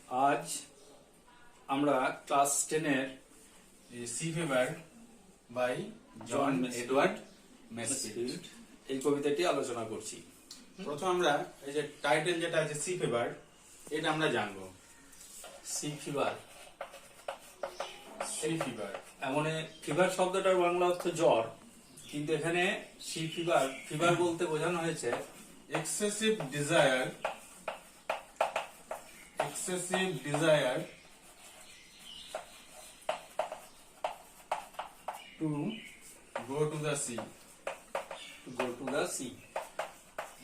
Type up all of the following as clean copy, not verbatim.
আজ আমরা ক্লাস 10 এর sea fever by John Edward Masefield এই কবিতাটি আলোচনা করছি। প্রথম আমরা এই যে টাইটেল যেটা আছে সি ফেভার, এটা আমরা জানবো। সি ফিভার, সি ফিভার এমন ফিভার শব্দটার বাংলা অর্থ জ্বর, কিন্তু এখানে সি ফিভার ফিভার বলতে বোঝানো হয়েছে excessive desire to go to the sea, go to the sea,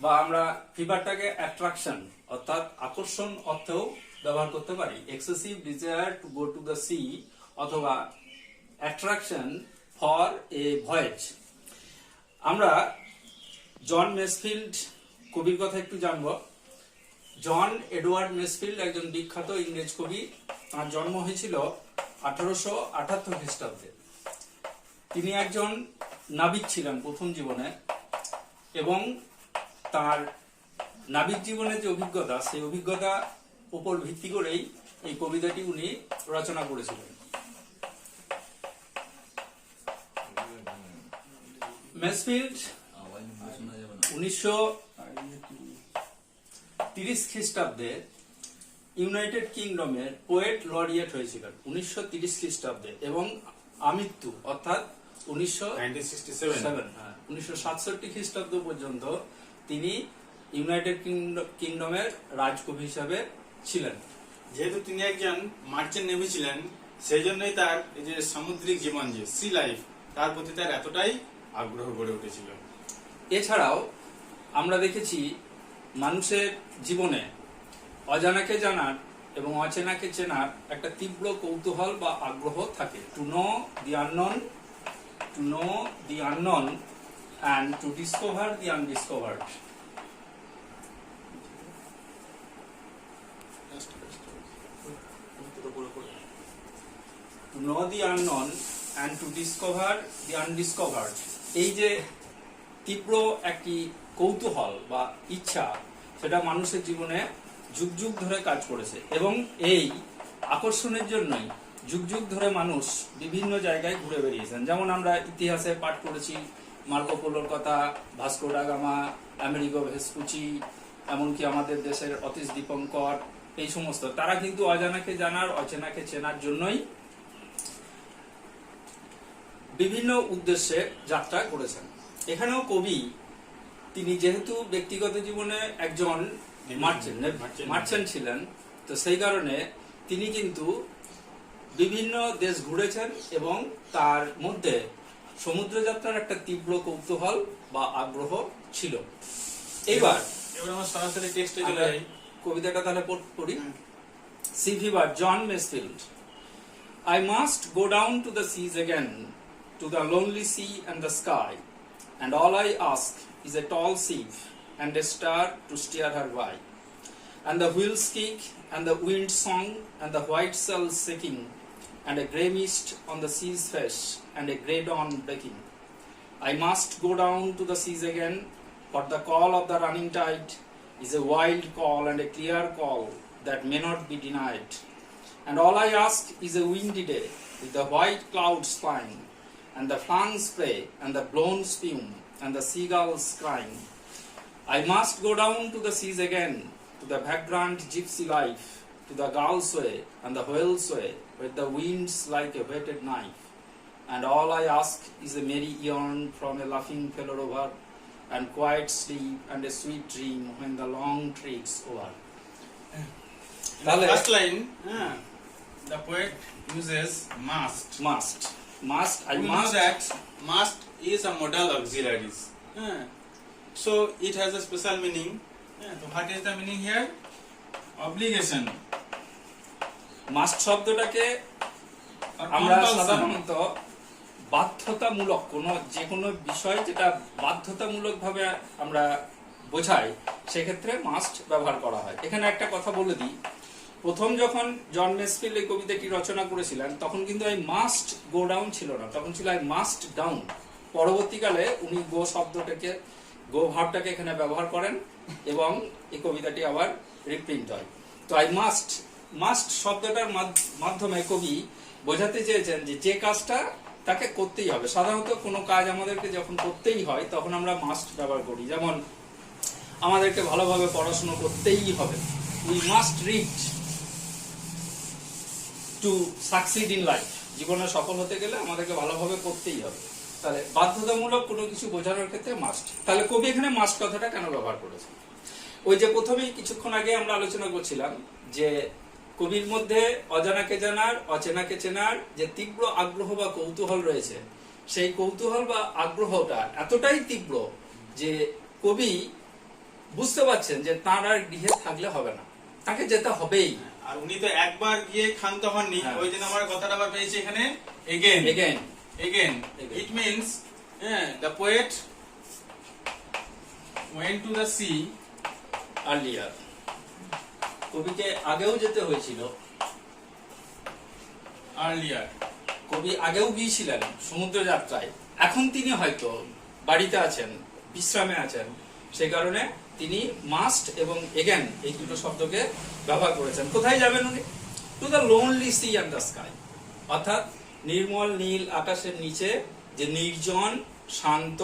বা আমরা ফিভারটাকে অ্যাট্রাকশন অর্থাৎ আকর্ষণ অর্থেও ব্যবহার করতে পারি। Excessive desire to go to the sea অথবা অ্যাট্রাকশন ফর এ ভয়েজ। আমরা জন মেসফিল্ড কবির কথা একটু জানব। জন এডওয়ার্ড মেসফিল্ড একজন বিখ্যাত ইংরেজ কবি। তার জন্ম হয়েছিল 1878 খ্রিস্টাব্দে। তিনি একজন নাবিক ছিলেন প্রথম জীবনে, এবং তার নাবিক জীবনের যে অভিজ্ঞতা, সেই অভিজ্ঞতা উপর ভিত্তি করেই এই কবিতাটি উনি রচনা করেছিলেন। মেসফিল্ড 1930 খ্রিস্টাব্দে ইউনাইটেড কিংডমের পোয়েট লরিয়েট হয়েছিলেন 1930 খ্রিস্টাব্দে, এবং আমৃত্যু অর্থাৎ 1967 খ্রিস্টাব্দ পর্যন্ত তিনি ইউনাইটেড কিংডমের রাজকবি হিসাবে ছিলেন। যেহেতু তিনি একজন মার্চেন্ট নেভি ছিলেন, সেই জন্যই তার এই যে সামুদ্রিক জীবন, যে সি লাইফ, তার প্রতি তার এতটাই আগ্রহ গড়ে উঠেছিল। এছাড়াও আমরা দেখেছি মানুষের জীবনে অজানাকে জানার এবং অচেনাকে চেনার একটা তীব্র কৌতূহল বা আগ্রহ থাকে। To know the unknown and to discover the undiscovered. To know the unknown and to discover the undiscovered. এই যে তীব্র একটি কৌতূহল বা ইচ্ছা, সেটা মানুষের জীবনে যুগ যুগ ধরে কাজ করেছে, এবং এই আকর্ষণের জন্যই যুগ যুগ ধরে মানুষ বিভিন্ন জায়গায় ঘুরে বেরিয়েছেন। যেমন আমরা ইতিহাসে পাঠ করেছি মার্কো পোলোর কথা, Vasco da Gama, Amerigo Vespucci, এমনকি আমাদের দেশের অতীশ দীপঙ্কর, এই সমস্ত তারা কিন্তু অজানাকে জানার, অচেনাকে চেনার জন্যই বিভিন্ন উদ্দেশ্যে যাত্রা করেছেন। এখানেও কবি, তিনি যেহেতু ব্যক্তিগত জীবনে একজন মার্চেন্ট ছিলেন, তো সেই কারণে তিনি কিন্তু বিভিন্ন দেশ ঘুরেছেন, এবং তার মধ্যে সমুদ্র যাত্রার একটা তীব্র কৌতূহল বা আগ্রহ ছিল। এবার আমরা সরাসরি টেক্সটে চলে যাই। কবিতাটা তাহলে পড়ি। Sea fever, John Masefield. I must go down to the seas again, to the lonely sea and the sky, and all I ask is a tall ship and a star to steer her by, and the wheels kick and the wind song and the white sails shaking, and a grey mist on the sea's face and a grey dawn breaking. I must go down to the seas again, for the call of the running tide is a wild call and a clear call that may not be denied. And all I ask is a windy day with the white clouds flying, and the flung spray and the blown spume and the seagulls crying. I must go down to the seas again, to the vagrant gypsy life, to the gulls way and the whales way, where the winds like a whetted knife. And all I ask is a merry yawn from a laughing fellow rover, and quiet sleep and a sweet dream when the long trek's over. The first line, the poet uses must. I We know must. that must is a modal auxiliaries. So it has a special meaning. So what is the meaning here? Obligation. Must শব্দটাকে Or আমরা compulsion. সাধারণত বাধ্যতামূলক যে কোনো বিষয় যেটা বাধ্যতামূলক ভাবে আমরা বোঝাই, সেক্ষেত্রে মাস্ট ব্যবহার করা হয়। এখানে একটা কথা বলে দিই, প্রথম যখন জন মেসফিল্ড এই কবিতাটি রচনা করেছিলেন, তখন কিন্তু আই মাস্ট গো ডাউন ছিল না, তখন ছিল আই মাস্ট ডাউন। পরবর্তীকালে উনি গো শব্দটাকে, গো ভার্বটাকে এখানে ব্যবহার করেন, এবং এই কবিতাটি আবার রিপ্রিন্ট হয়। তো আই মাস্ট মাস্ট শব্দটার মাধ্যমে কবি বোঝাতে চেয়েছেন যে যে কাজটা তাকে করতেই হবে। সাধারণত কোনো কাজ আমাদেরকে যখন করতেই হয় তখন আমরা মাস্ট ব্যবহার করি। যেমন আমাদেরকে ভালোভাবে পড়াশোনা করতেই হবে, we must read to succeed in life. জীবনে সফল হতে গেলে আমাদেরকে ভালোভাবে করতেই হবে। তাহলে বাধ্যতামূলক কোনো কিছু বোঝানোর ক্ষেত্রে মাস্ট। তাহলে কবি এখানে মাস্ট কথাটা কেন ব্যবহার করেছে? ওই যে প্রথমেই কিছুক্ষণ আগে আমরা আলোচনা করছিলাম যে কবির মধ্যে অজানাকে জানার, অচেনাকে চেনার যে তীব্র আগ্রহ বা কৌতূহল রয়েছে, সেই কৌতূহল বা আগ্রহটা এতটাই তীব্র যে কবি বুঝতে পারছেন যে তার আর গৃহে থাকলে হবে না, তাকে যেতে হবেই। আর উনি তো একবার গিয়ে ক্ষান্ত হননি, হ্যাঁ। ওই জন্য আমরা কথাটা আবার পেয়েছি এখানে again again again. It means the poet went to the sea earlier. কবিকে আগেও যেতে হয়েছিল, earlier. কবি আগেও গিয়েছিলেন সমুদ্র যাত্রায়। এখন তিনি হয়তো বাড়িতে আছেন, বিশ্রামে আছেন, সেই কারণে তিনি মাস্ট এবং এগেন এই দুটো শব্দকে ব্যবহার করেছেন। কোথায় যাবেন উনি? To the lonely sea and the sky, অর্থাৎ নির্মল নীল আকাশের নিচে যে নির্জন শান্ত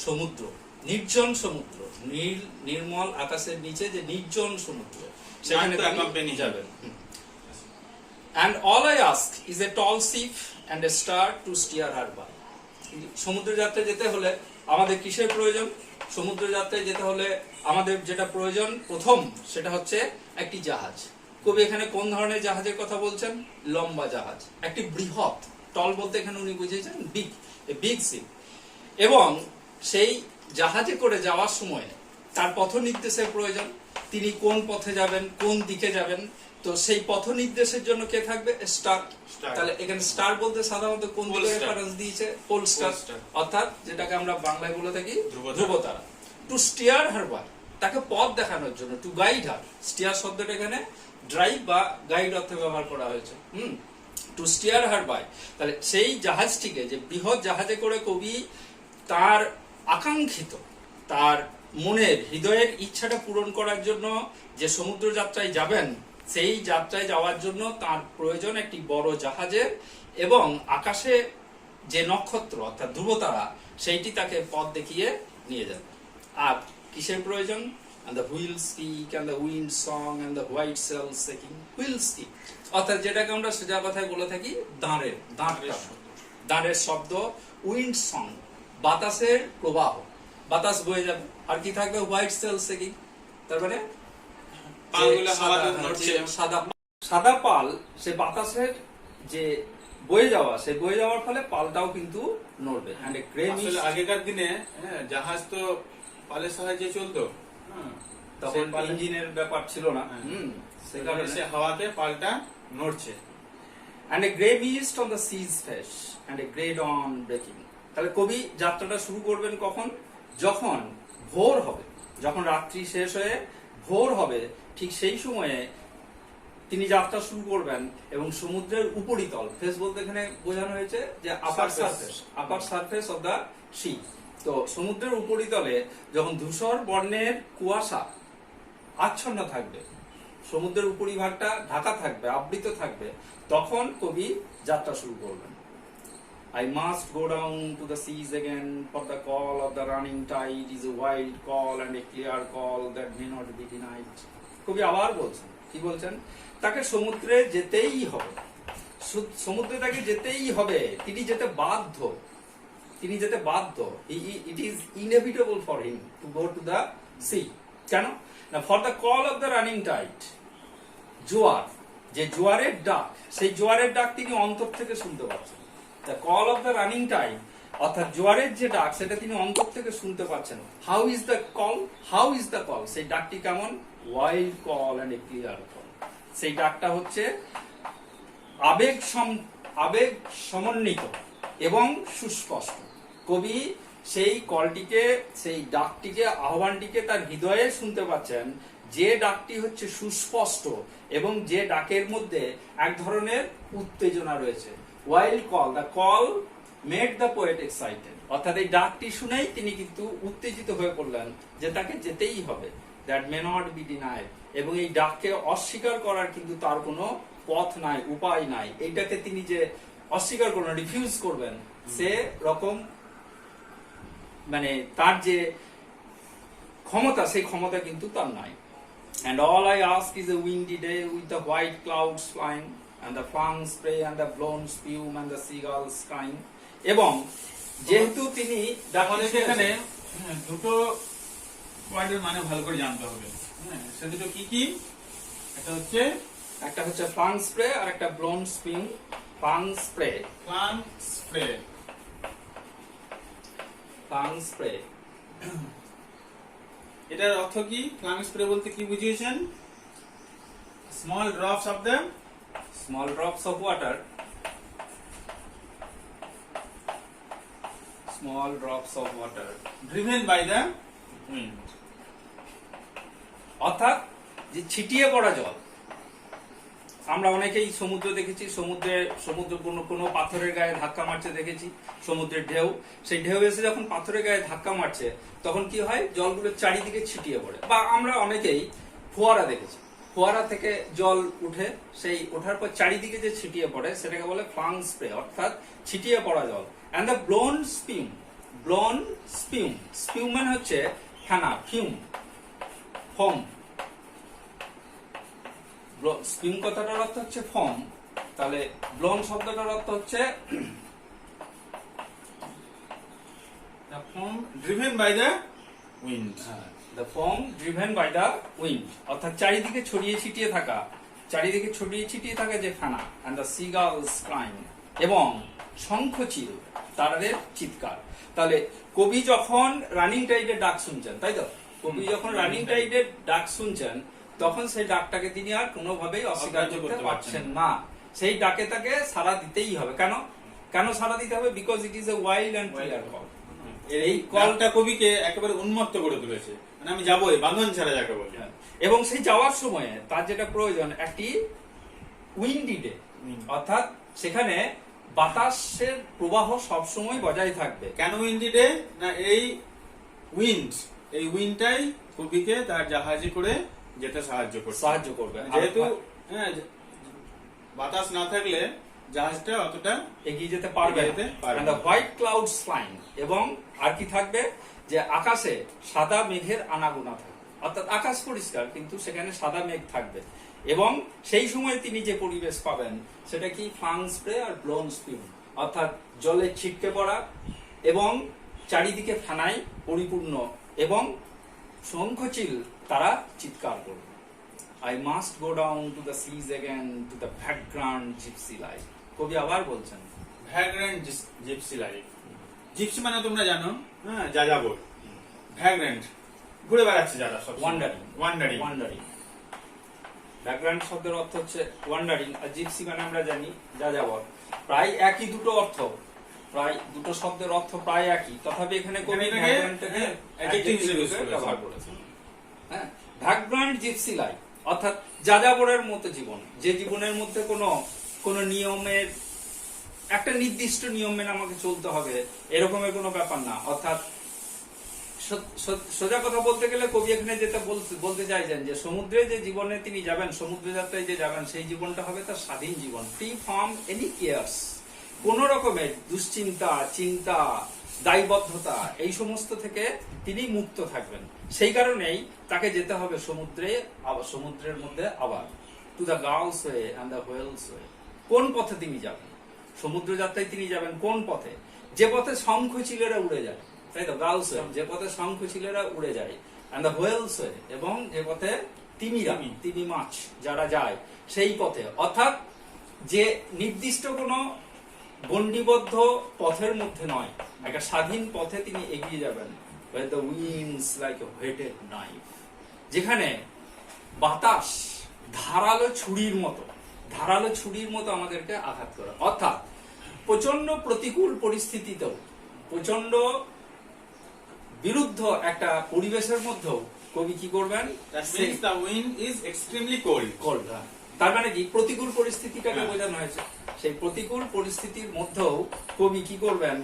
সমুদ্র, নির্জন সমুদ্র, নীল নির্মল আকাশের নিচে যে নির্জন সমুদ্র, সেখানে তিনি যাবেন। And all I ask is a tall ship and a star to steer her by. সমুদ্র যাত্রায় যেতে হলে আমাদের কিসের প্রয়োজন? সমুদ্র যাত্রায় যেতে হলে আমাদের যেটা প্রয়োজন প্রথম, সেটা হচ্ছে একটি জাহাজ। কবি এখানে কোন ধরনের জাহাজের কথা বলছেন? লম্বা জাহাজ, একটি বৃহৎ। টল বলতে এখানে উনি বুঝিয়েছেন বিগ, এ বিগ শিপ। এবং সেই জাহাজে করে যাওয়ার সময় তার পথ নির্দেশের প্রয়োজন। তিনি কোন পথে যাবেন, কোন দিকে যাবেন, তো সেই পথ নির্দেশের জন্য কে থাকবে? স্টার। তাহলে এখানে স্টার বলতে সাধারণত কোন দিকে রেফারেন্স দিয়েছে? পোল স্টার, অর্থাৎ যেটাকে আমরা বাংলায় বলে থাকি ধ্রুবতারা। টু স্টিয়ার হার বাই, তাকে পথ দেখানোর জন্য। টু গাইড হার, স্টিয়ার শব্দটা এখানে ড্রাইভ বা গাইড অর্থে ব্যবহার করা হয়েছে। টু স্টিয়ার হার বাই, তাহলে সেই জাহাজটিকে, যে বৃহৎ জাহাজে করে কবি তার আকাঙ্ক্ষিত, তার মনের হৃদয়ের ইচ্ছাটা পূরণ করার জন্য যে সমুদ্র যাত্রায় যাবেন, সেই যাত্রায় যাওয়ার জন্য তার প্রয়োজন একটি বড় জাহাজের, এবং আকাশে যে নক্ষত্র অর্থাৎ ধ্রুবতারা, সেইটি তাকে পথ দেখিয়ে নিয়ে যাবে। আর কিসের প্রয়োজন? And the wheels speak and the wind song and the white sails shaking. Wheels speak, অর্থাৎ যেটাকে আমরা সোজা কথায় বলে থাকি দাঁড়ের শব্দ। উইন্ড সং, বাতাসের প্রবাহ, বাতাস বয়ে যাবে। আর কি থাকবে? হোয়াইট সেল সেকিং, তার মানে সাদা পাল, সে বাতাসের যে বয়ে যাওয়া, সেই বয়ে যাওয়ার ফলে পালটাও কিন্তু নড়বে। আগেকার দিনে জাহাজ তো পালের সাহায্যে চলতো, তখন ইঞ্জিনের ব্যাপার ছিল না, সে হাওয়াতে পালটা নড়ছে। And a grey mist on the sea's face and a grey dawn breaking. তাহলে কবি যাত্রাটা শুরু করবেন কখন? যখন ভোর হবে, যখন রাত্রি শেষ হয়ে ভোর হবে, ঠিক সেই সময়ে তিনি যাত্রা শুরু করবেন। এবং সমুদ্রের উপরিতল, ফেস বলতে এখানে বোঝানো হয়েছে যে আপার সারফেস অফ দা সি। তো সমুদ্রের উপরিতলে যখন ধূসর বর্ণের কুয়াশা আচ্ছন্ন থাকবে, সমুদ্রের উপরিভাগটা ঢাকা থাকবে, আবৃত থাকবে, তখন কবি যাত্রা শুরু করবেন। I must go down to the seas again, for the call of the running tide is a wild call and a clear call that may not be denied. কবি আবার বলছেন, কি বলছেন? তাকে সমুদ্রে যেতেই হবে, সমুদ্রে তাকে যেতেই হবে, তিনি যেতে বাধ্য, তিনি যেতে বাধ্য। It is inevitable for him to go to the sea. কেন না? for the call of the running tide, জোয়ার, যে জোয়ারের ডাক, সেই জোয়ারের ডাক তিনি অন্তর থেকে শুনতে পাচ্ছেন। The call of the running tide, অর্থাৎ জোয়ারের যে ডাক, সেটা তিনি অন্তর থেকে শুনতে পাচ্ছেন। How is the call? How is the call? সেই ডাকটি কেমন? Wild call and a clear call. সেই ডাকটা হচ্ছে আবেগ সমন্বিত এবং সুস্পষ্ট। কবি সেই কলটিকে, সেই ডাকটিকে, আহ্বানটিকে তার হৃদয়ে শুনতে পাচ্ছেন, যে ডাকটি হচ্ছে সুস্পষ্ট এবং যে ডাকের মধ্যে এক ধরনের উত্তেজনা রয়েছে। Wild call, the call made the poet excited, অর্থাৎ এই ডাকটি শুনেই তিনি কিন্তু উত্তেজিত হয়ে পড়লেন যে তাকে যেতেই হবে। That may not be denied, এবং এই ডাককে অস্বীকার করার কিন্তু তার কোনো পথ নাই, উপায় নাই। এইটাকে তিনি যে অস্বীকার করবেন, রিফিউজ করবেন, সে রকম মানে তার যে ক্ষমতা, সেই ক্ষমতা কিন্তু তার নাই। And all I ask is a windy day with the white clouds flying and the flung spray and the blown spume and the seagulls crying. এবং যেহেতু তিনি আমাদের এখানে দুটো ওয়ার্ডের মানে ভালো করে জানতে হবে। সে দুটো কি কি? একটা হচ্ছে flung spray আর একটা blown spume। flung spray, flung spray, flung spray। এটার অর্থ কি? flung spray বলতে কি বুঝিয়েছেন? small drops of the small drops of water, small drops of water driven by the wind. অর্থাৎ যে ছিটিয়ে পড়া জল। আমরা অনেকেই সমুদ্র দেখেছি, সমুদ্র কোনো পাথরের গায়ে ধাক্কা মারছে দেখেছি, সমুদ্রের ঢেউ, সেই ঢেউ এসে যখন পাথরের গায়ে ধাক্কা মারছে তখন কি হয়, জলগুলো চারিদিকে ছিটিয়ে পড়ে। বা আমরা অনেকেই ফোয়ারা দেখেছি, ফোয়ারা থেকে জল উঠে, সেই ওঠার পর চারিদিকে যে ছিটিয়ে পড়ে সেটাকে বলে flung spray, অর্থাৎ ছিটিয়ে পড়া জল। and the blown spume, blown spume, spume মানে হচ্ছে ফেনা, ফিউম, ফোম। স্পিম কথাটার অর্থ হচ্ছে ফর্ম, তাহলে ব্লোন শব্দটার অর্থ হচ্ছে the foam driven by the wind. the foam driven by the wind, অর্থাৎ চারিদিকে ছড়িয়ে ছিটিয়ে থাকা যে ফেনা। and the seagulls crying, এবং শঙ্খচিল তাদের চিৎকার। তাহলে কবি যখন রানিং টাইডের ডাক শুনছেন, তাই তো, কবি যখন রানিং টাইডের ডাক শুনছেন তখন সেই ডাকটাকে তিনি আর কোনোভাবেই অস্বীকার করতে পারছেন না। সেই ডাকে তাকে সাড়া দিতেই হবে। কেন সাড়া দিতে হবে? Because it is a wild and clear call. এই কলটা কবিকে একেবারে উন্মত্ত করে তুলেছে, মানে আমি যাবোই, বাঁধন ছাড়া যাকে বলে। এবং সেই যাওয়ার সময়ে তার যেটা প্রয়োজন, একটি উইন্ডি ডে, অর্থাৎ সেখানে বাতাসের প্রবাহ সবসময় বজায় থাকবে। কেন উইন্ডি ডে? না এই উইন্ডটাই কবিকে তার জাহাজে করে যেতে সাহায্য করবে। যেহেতু বাতাস না থাকলে জাহাজটা অতটা এগিয়ে যেতে পারবে। and the white clouds flying, এবং আর কি থাকবে, যে আকাশে সাদা মেঘের আনাগোনা থাকবে, অর্থাৎ আকাশ পরিষ্কার কিন্তু সেখানে সাদা মেঘ থাকবে। এবং সেই সময় তিনি যে পরিবেশ পাবেন সেটা কি, flung spray আর blown spume, অর্থাৎ জলে ছিটকে পড়া এবং চারিদিকে ফেনায় পরিপূর্ণ, এবং শঙ্খচিল তারা চিৎকার করবে। I must go down to the seas again to the vagrant gypsy life. কবি আবার বলছেন vagrant gypsy life. জিপসি মানে তোমরা জানো, যাযাবর। vagrant ঘুরে বেড়াচ্ছে যারা, সব ওয়ান্ডারিং। vagrant শব্দের অর্থ হচ্ছে ওয়ান্ডারিং, আর জিপসি মানে আমরা জানি যাযাবর। প্রায় একই দুটো অর্থ, প্রায় দুটো শব্দের অর্থ প্রায় একই, তথাপি এখানে কবি ভ্যাগ্রান্টটাকে অ্যাডজেক্টিভ হিসেবে ব্যবহার করেছেন। হ্যাঁ, ভ্যাগ্রান্ট জিপসি লাইফ, অর্থাৎ যাযাবরের মতো জীবন, যে জীবনের মধ্যে কোনো নিয়মের, একটা নির্দিষ্ট নিয়ম মেনে আমাকে চলতে হবে এরকমের কোনো ব্যাপার না। অর্থাৎ সোজা কথা বলতে গেলে কবি এখানে যেটা বলতে চাইছেন যে সমুদ্রে যে জীবনে তিনি যাবেন, সমুদ্র যাত্রায় যে যাবেন, সেই জীবনটা হবে তার স্বাধীন জীবন, ফ্রি ফ্রম এনি কেয়ার্স, কোন রকমের দুশ্চিন্তা, চিন্তা, দায়বদ্ধতা, এই সমস্ত থেকে তিনি মুক্ত থাকবেন। সেই কারণেই তাকে যেতে হবে সমুদ্রের মধ্যে আবার, to the gull's way and the whale's way. কোন পথে তিনি যাবেন? সমুদ্র যাত্রায় তিনি যাবেন কোন পথে? যে পথে শঙ্খচিলেরা উড়ে যায়, তাই তো, গাউস ওয়ে, যে পথে শঙ্খচিলেরা উড়ে যায়, অ্যান্ড দ্য হোয়েলস ওয়ে, এবং যে পথে তিমি মাছ যারা যায় সেই পথে। অর্থাৎ যে নির্দিষ্ট কোনো গণ্ডিবদ্ধ পথের মধ্যে নয়, একটা স্বাধীন পথে তিনি এগিয়ে যাবেন। where the winds like a whetted knife, যেখানে বাতাস ধারালো ছুরির মতো আমাদেরকে আঘাত করে। অর্থাৎ প্রচন্ড প্রতিকূল পরিস্থিতিতেও, প্রচন্ড বিরুদ্ধ একটা পরিবেশের মধ্যেও কবি কি করবেন? the wind is extremely cold. তার মানে কি, প্রতিকূল পরিস্থিতিটাকে বোঝানো হয়েছে। সেই প্রতিকূল পরিস্থিতির মধ্যেও কবি কি করবেন?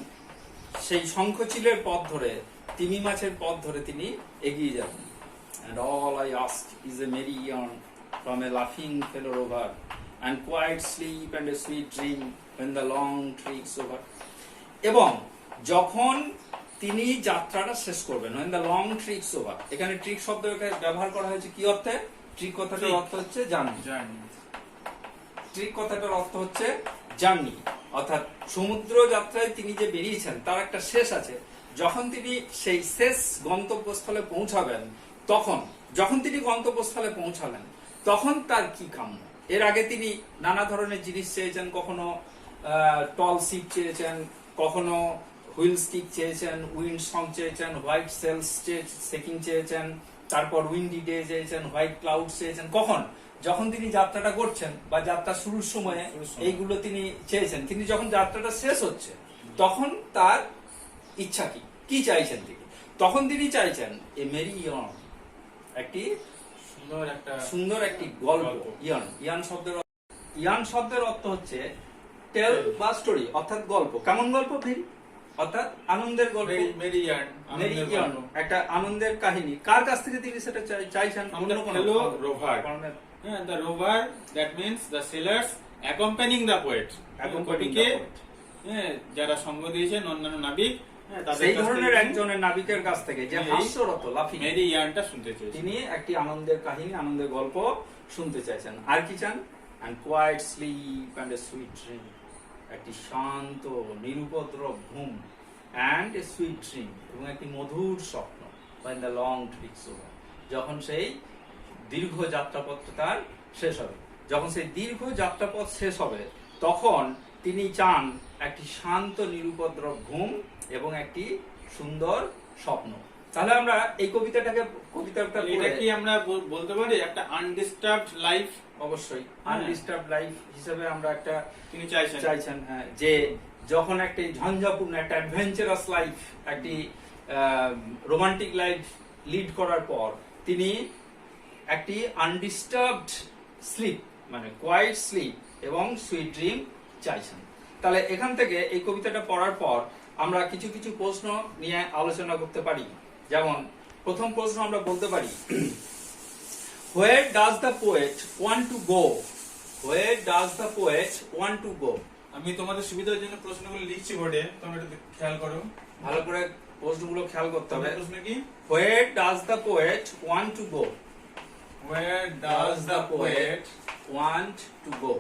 সেই শঙ্খচিলের পথ ধরে, তিমি মাছের পথ ধরে তিনি এগিয়ে যাবেন। and all I ask is a merry yarn from a laughing fellow rover, and quiet sleep and a sweet dream when the long trip's over. এবং যখন তিনি যাত্রাটা শেষ করবেন, when the long trip's over, এখানে ট্রিক শব্দ ব্যবহার করা হয়েছে কি অর্থে? ট্রিক কথাটার অর্থ হচ্ছে জার্নি। ট্রিক কথাটার অর্থ হচ্ছে জার্নি, অর্থাৎ সমুদ্র যাত্রায় তিনি যে বেরিয়েছেন তার একটা শেষ আছে। যখন তিনি সেই শেষ গন্তব্যস্থলে পৌঁছাবেন, তখন যখন তিনি গন্তব্যস্থলে পৌঁছালেন তখন তার কি কাম্য? এর আগে তিনি নানা ধরনের জিনিস চেয়েছেন, কখনো টল শিপ চেয়েছেন, কখনো হুইল স্টিক চেয়েছেন, উইন্ড সং চেয়েছেন, হোয়াইট সেলস সেকিং চেয়েছেন, তারপর উইন্ডি ডে চেয়েছেন, হোয়াইট ক্লাউড চেয়েছেন। কখন? যখন তিনি যাত্রাটা করছেন বা যাত্রা শুরুর সময়ে এইগুলো তিনি চেয়েছেন। কিন্তু যখন যাত্রাটা শেষ হচ্ছে তখন তার ইচ্ছা কি, কি চাইছেন তিনি? তখন তিনি চাইছেন এ মেরি ইয়ন, একটি সুন্দর একটি গল্প। ইয়ান শব্দের অর্থ হচ্ছে টেল বা স্টোরি, অর্থাৎ গল্প। কেমন গল্প? ভিড়, অর্থাৎ আনন্দের গল্প। মেরি ইয়ার্ন, একটা আনন্দের কাহিনী। কার কাছ থেকে তিনি সেটা চাইছেন? The rover, that means the sailors accompanying the poet. কবিকে যারা সঙ্গ দিয়েছেন অন্যান্য নাবিক, সেই ধরনের একজনের নাবিকের কাছ থেকে যে হাস্যরত লাফিং মেরি ইয়ার্নটা শুনতে চাইছেন। তিনি একটি আনন্দের কাহিনী, আনন্দের গল্প শুনতে চাইছেন। আর কি চান? and quiet sleep and a sweet dream, একটি শান্ত নিরুপদ্রব ঘুম, and a sweet dream, এবং একটি মধুর স্বপ্ন, when the long trip's over, যখন সেই দীর্ঘ যাত্রাপথ তার শেষ হবে। যখন সেই দীর্ঘ যাত্রাপথ শেষ হবে তখন তিনি চান একটি শান্ত নিরুপদ্রব ঘুম এবং একটি সুন্দর স্বপ্ন। তাহলে আমরা এই কবিতাটা কি আমরা বলতে পারি একটা আনডিস্টার্বড লাইফ? অবশ্যই আনডিস্টার্বড লাইফ হিসেবে আমরা একটা তিনি চাইছেন, হ্যাঁ, যে যখন একটি ঝঞ্ঝাপূর্ণ একটা অ্যাডভেঞ্চারাস লাইফ, একটি রোমান্টিক লাইফ লিড করার পর তিনি একটি আনডিস্টার্বড স্লিপ, মানে কোয়াইট স্লিপ এবং সুইট ড্রিম চাইছেন। তাহলে এখান থেকে এই কবিতাটা পড়ার পর আমরা কিছু কিছু প্রশ্ন নিয়ে আলোচনা করতে পারি। যেমন প্রথম প্রশ্ন আমরা বলতে পারি, where does the poet want to go? Where does the poet want to go? আমি তোমাদের সুবিধার জন্য প্রশ্নগুলো লিখছি বোর্ডে, তোমরা একটু খেয়াল করো, ভালো করে প্রশ্নগুলো খেয়াল করতে হবে। প্রশ্ন কি? Where does the poet want to go? Where does the poet want to go?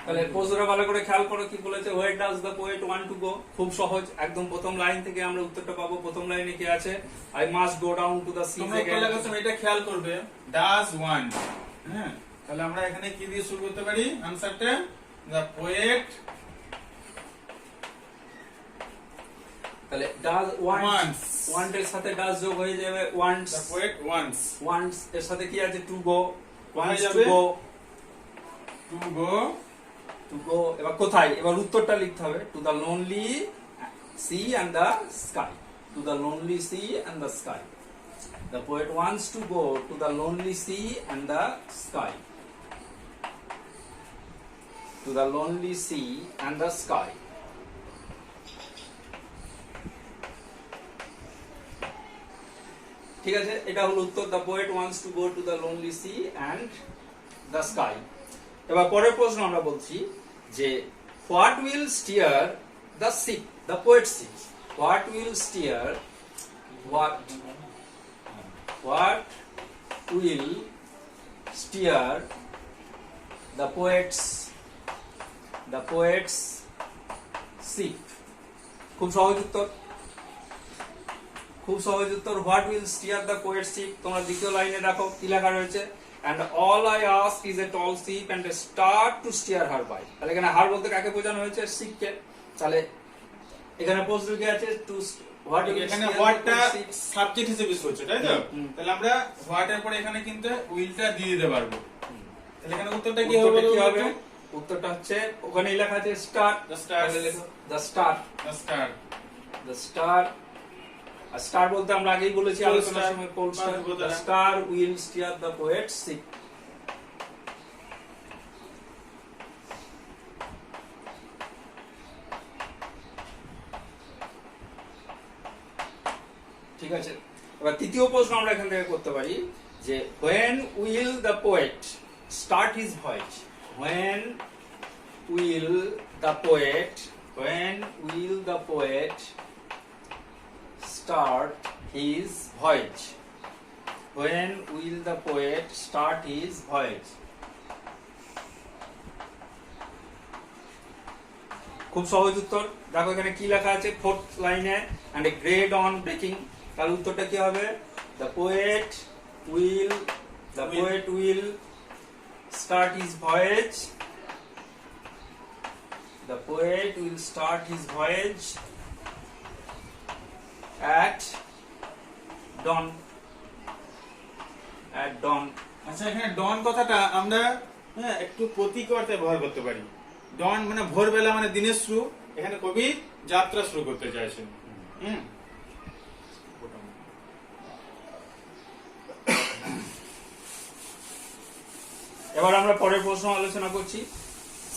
তাহলে প্রশ্নটা ভালো করে খেয়াল করো কি বলেছে, where does the poet want to go? খুব সহজ, একদম প্রথম লাইন থেকে আমরা উত্তরটা পাবো। প্রথম লাইনে কি আছে? I must go down to the sea again. তোমরা এটা খেয়াল করবে, does want, হ্যাঁ, তাহলে আমরা এখানে কি দিয়ে শুরু করতে পারি আনসারটা? the poet, তাহলে does want এর সাথে does যোগ হয়ে যাবে, wants, the poet wants এর সাথে কি আছে? to go, wants to go, এবার কোথায়? এবার উত্তরটা লিখতে হবে, to the lonely sea and the sky, to the lonely sea and the sky. The poet wants to go to the lonely sea and the sky, to the lonely sea and the sky. ঠিক আছে, এটা হলো উত্তর, the poet wants to go to the lonely sea and the sky. এবার পরের প্রশ্ন আমরা বলছি যে what will steer the ship, the poet ship, what will steer, what will steer the poet's ship? খুব সহজ উত্তর, what will steer the poet's ship? তোমরা দ্বিতীয় লাইনে রাখো কি লেখা রয়েছে, and all I ask is a tall ship and a star to steer her by. তাহলে এখানে হার বলতে কাকে বোঝানো হয়েছে? শিপকে। তাহলে এখানে প্রশ্ন কি আছে? টু হোয়াট, এখানে হোয়াটটা সাবজেক্ট হিসেবে ইউজ হচ্ছে, তাই তো? তাহলে আমরা হোয়াট এর পরে এখানে কিন্তু উইলটা দিয়ে দিতে পারবো। তাহলে এখানে উত্তরটা কি হবে? উত্তরটা হচ্ছে ওখানেই লেখা আছে star, the stars, the star, the star, the star. Star বলতে আমরা আগেই বলেছি আলোচনার সময়, pole star, the star will steer the poet's ship. ঠিক আছে, এবার তৃতীয় প্রশ্ন আমরা এখান থেকে করতে পারি যে when will the poet start his voyage? When will the poet start his voyage? When will the poet start his voyage? খুব সহজ উত্তর। দেখো এখানে কি লেখা আছে, ফোর্থ লাইনে and a grey dawn breaking, তাহলে উত্তরটা কি হবে? The poet will start his voyage. The poet will start his voyage at dawn. At dawn. আচ্ছা, এখানে ডন কথাটা আমরা একটু প্রতীক অর্থে ব্যবহার করতে পারি। ডন মানে ভোরবেলা, মানে দিনের শুরু। এখানে কবি যাত্রা শুরু করতে চাইছেন। এবার আমরা পরের প্রশ্ন আলোচনা করছি।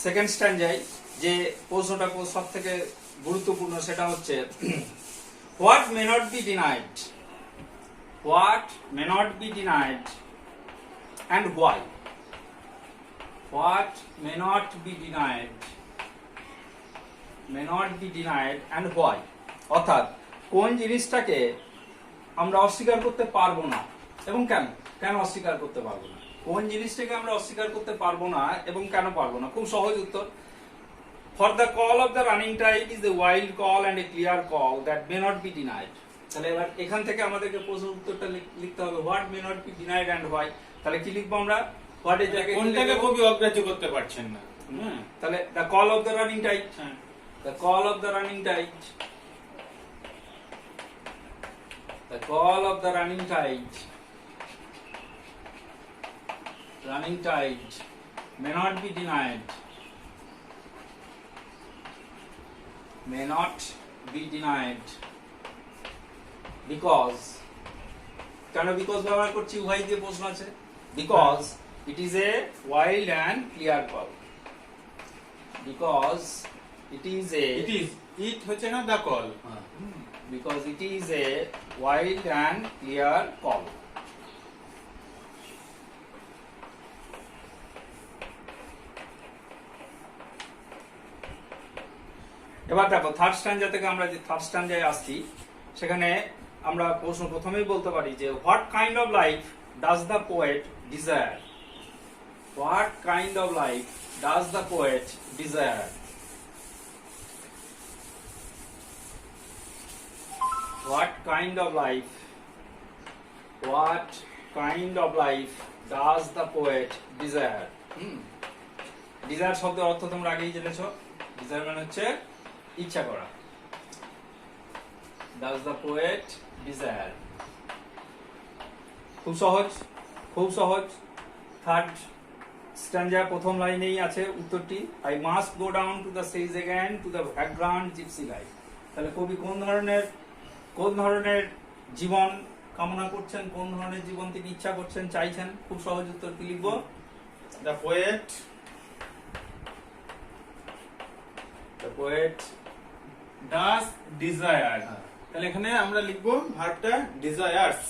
সেকেন্ড স্ট্যান্ডায় যে প্রশ্নটা সব থেকে গুরুত্বপূর্ণ সেটা হচ্ছে what may not be denied, what may not be denied and why, what may not be denied, May not be denied and why, অর্থাৎ কোন জিনিসটাকে আমরা অস্বীকার করতে পারবো না এবং কেন, কেন অস্বীকার করতে পারবো না, কোন জিনিসটাকে আমরা অস্বীকার করতে পারবো না এবং কেন পারবো না। খুব সহজ উত্তর, for the call of the running tide is a wild call and a clear call that may not be denied. তাহলে এবার এখান থেকে আমাদেরকে প্রশ্ন উত্তরটা লিখতে হবে what may not be denied and why. তাহলে কি লিখবো আমরা, হোয়াট এর জায়গায় কোনটাকে কবি অগ্রাহ্য করতে পারছেন না। তাহলে the call of the running tide, the call of the running tide, the call of the running tide may not be denied, may not be denied because, কেন বিকজ ব্যবহার করছি, উভয় দিয়ে প্রশ্ন আছে, because it is a wild and clear call, because it হচ্ছে না the call, because it is a wild and clear call. এবার দেখো থার্ড স্ট্যান্ডা থেকে আমরা যে থার্ড স্ট্যান্ডায় আসছি সেখানে আমরা প্রশ্ন প্রথমেই বলতে পারি যে what kind of life does the poet desire, what kind of life does the poet desire, what kind of life does the poet desire? desire শব্দের অর্থ তোমরা আগেই জেনেছো, desire মানে হচ্ছে ইচ্ছা করা। does the poet desire, খুব সহজ, খুব সহজ। থার্ড স্ট্যান্ডা প্রথম লাইনেই আছে উত্তরটি, I must go down to the stage again to the vagrant gypsy life। তাহলে কবি কোন ধরনের জীবন কামনা করছেন, কোন ধরনের জীবন তিনি ইচ্ছা করছেন, চাইছেন? খুব সহজ উত্তর কি লিখবো, দ্য পোয়েট ডাজ ডিজায়ার। তাহলে এখানে আমরা লিখবো ভার্বটা ডিজায়ার্স,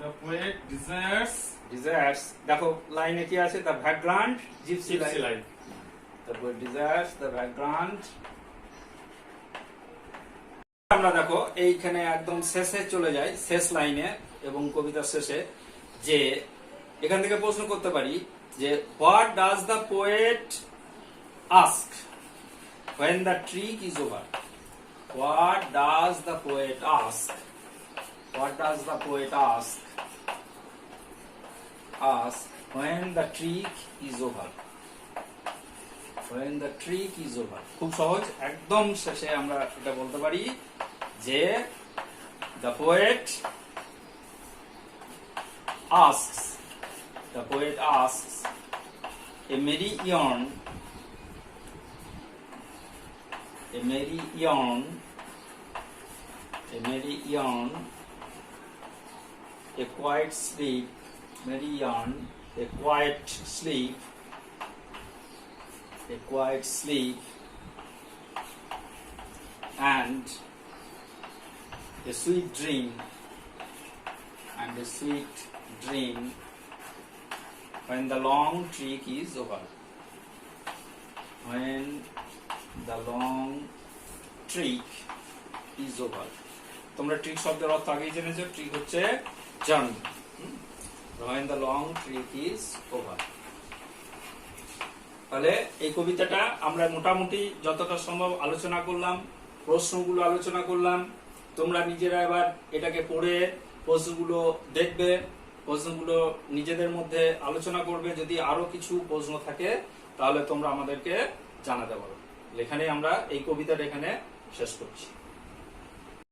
দ্য পোয়েট ডিজায়ার্স। দেখো লাইনে কি আছে, the vagrant gypsy life, the poet desires the vagrant. আমরা দেখো এইখানে একদম শেষে চলে যাই, শেষ লাইনে এবং কবিতার শেষে, যে এখান থেকে প্রশ্ন করতে পারি যে what does the poet ask when the trick is over? What does the poet ask? What does the poet ask when the trick is over? When the trick is over. খুব সহজ, একদম শেষে আমরা এটা বলতে পারি যে the poet asks a merry yarn, a quiet sleep, merry yarn, a quiet sleep, and a sweet dream when the long trek is over. When the long trek is over. তোমরা ট্রিক শব্দের অর্থ আগেই জেনেছো, trick হচ্ছে journey. When the long trek is over. তাহলে এই কবিতাটা আমরা মোটামুটি যতটা সম্ভব আলোচনা করলাম, প্রশ্নগুলো আলোচনা করলাম। তোমরা নিজেরা এবার এটাকে পড়ে প্রশ্নগুলো দেখবে, প্রশ্নগুলো নিজেদের মধ্যে আলোচনা করবে। যদি আরো কিছু প্রশ্ন থাকে তাহলে তোমরা আমাদেরকে জানাতে পারো। এখানে আমরা এই কবিতাটা এখানে শেষ করছি।